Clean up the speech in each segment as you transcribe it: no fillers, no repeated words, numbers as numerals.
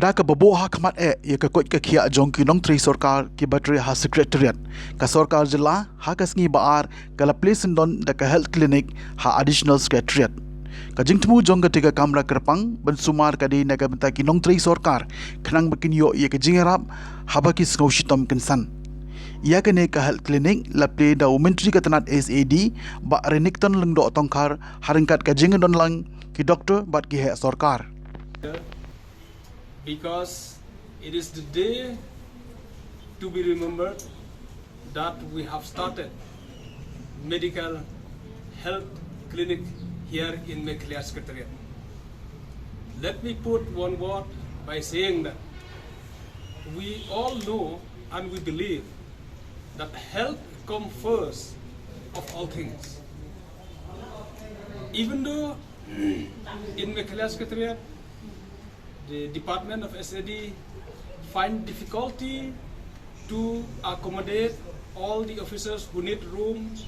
Da ka babo ha khamat ye ka kot ka khia jong ki nong tri sarkar ki batri ha secretariat ka sarkar jilla ha ka sngi baar ka la place don da ka health clinic ha additional secretariat ka jingtmu jong ka tiga kamra kerpang ban sumar ka di na ka benta ki nong tri sarkar khnang bakin yo ye ka jingarap ha ba ki sngew shitom kynsan ia ka ne ka health clinic la play da Myntri SAD ba renik ton leng do tongkar haringkat ka jing don lang ki doctor bat ki he sarkar. Because it is the day to be remembered that we have started medical health clinic here in Myntri Secretariat. Let me put one word by saying that we all know and we believe that health comes first of all things. Even though in Myntri Secretariat the Department of SAD find difficulty to accommodate all the officers who need rooms,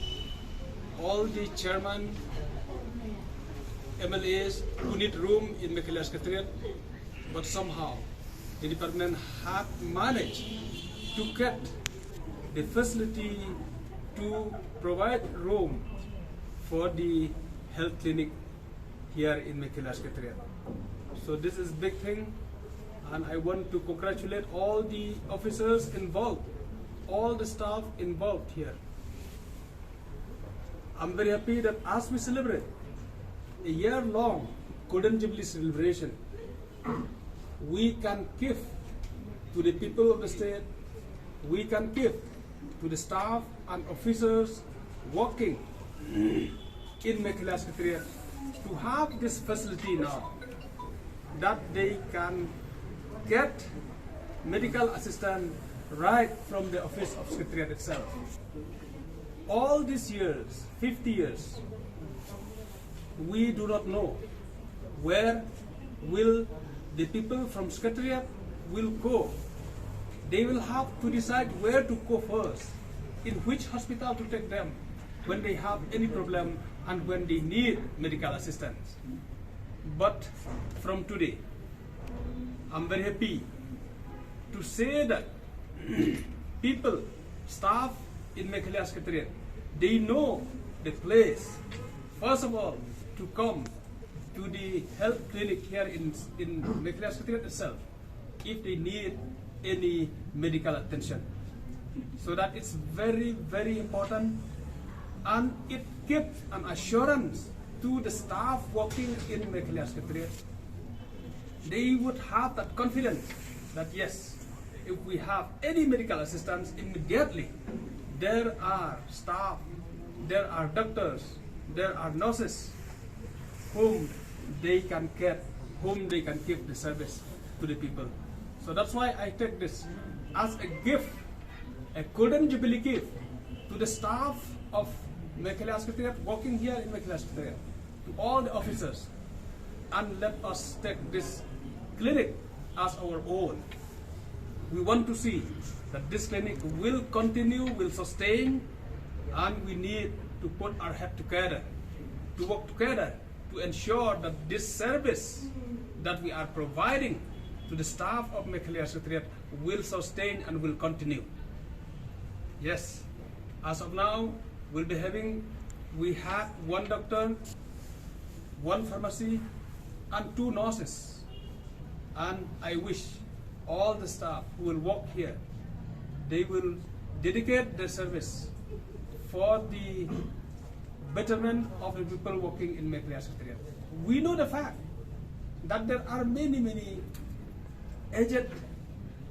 all the chairman, MLAs who need room in Myntri Secretariat, but somehow the department had managed to get the facility to provide room for the health clinic here in Myntri Secretariat. So this is a big thing, and I want to congratulate all the officers involved, all the staff involved here. I'm very happy that as we celebrate a year-long Golden Jubilee celebration, we can give to the people of the state, we can give to the staff and officers working in Myntri Secretariat to have this facility now, that they can get medical assistance right from the office of Secretariat itself. All these years, 50 years, we do not know where will the people from Secretariat will go. They will have to decide where to go first, in which hospital to take them when they have any problem and when they need medical assistance. But from today, I'm very happy to say that people, staff in Myntri Secretariat, they know the place, first of all, to come to the health clinic here in Myntri Secretariat itself if they need any medical attention. So that it's very, very important, and it gives an assurance to the staff working in Myntri Secretariat. They would have that confidence that yes, if we have any medical assistance, immediately there are staff, there are doctors, there are nurses whom they can get, whom they can give the service to the people. So that's why I take this as a gift, a Golden Jubilee gift to the staff of Myntri Secretariat working here in Myntri Secretariat, to all the officers, and let us take this clinic as our own. We want to see that this clinic will continue, will sustain, and we need to put our head together, to work together to ensure that this service that we are providing to the staff of Myntri Secretariat will sustain and will continue. Yes, as of now, we have one doctor, one pharmacy, and 2 nurses. And I wish all the staff who will work here, they will dedicate their service for the betterment of the people working in Myntri Secretariat. We know the fact that there are many, many aged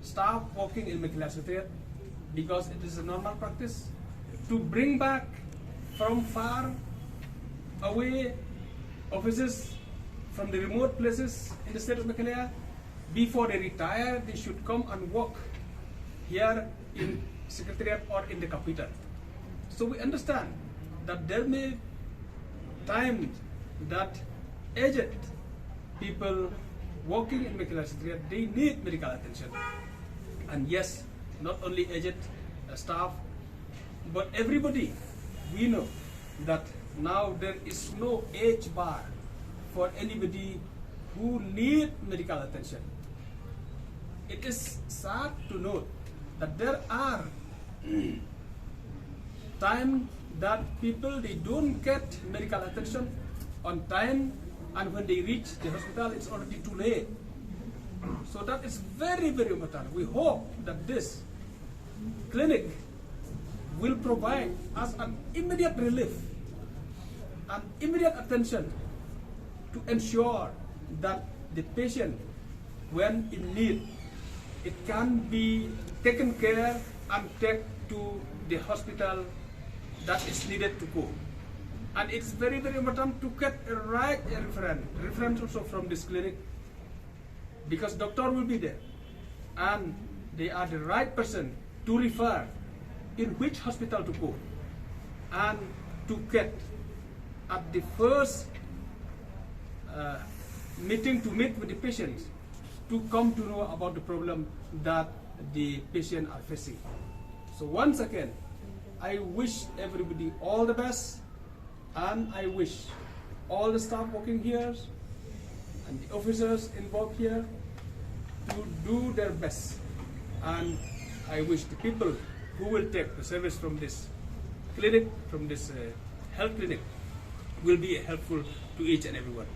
staff working in Myntri Secretariat, because it is a normal practice to bring back from far away offices from the remote places in the state of Myntri. Before they retire, they should come and work here in Secretariat or in the capital. So we understand that there may be times that aged people working in Myntri Secretariat, they need medical attention. And yes, not only aged staff, but everybody. We know that now there is no age bar for anybody who need medical attention. it is sad to note that there are times that people, they don't get medical attention on time, and when they reach the hospital, it's already too late. So that is very, very important. We hope that this clinic will provide us an immediate relief and immediate attention to ensure that the patient, when in need, it can be taken care and taken to the hospital that is needed to go. And it's very, very important to get a reference also from this clinic, because doctor will be there and they are the right person to refer in which hospital to go and to get at the first meeting to meet with the patients to come to know about the problem that the patient are facing. So once again, I wish everybody all the best, and I wish all the staff working here and the officers involved here to do their best. And I wish the people who will take the service from this clinic, from this health clinic, will be helpful to each and everyone.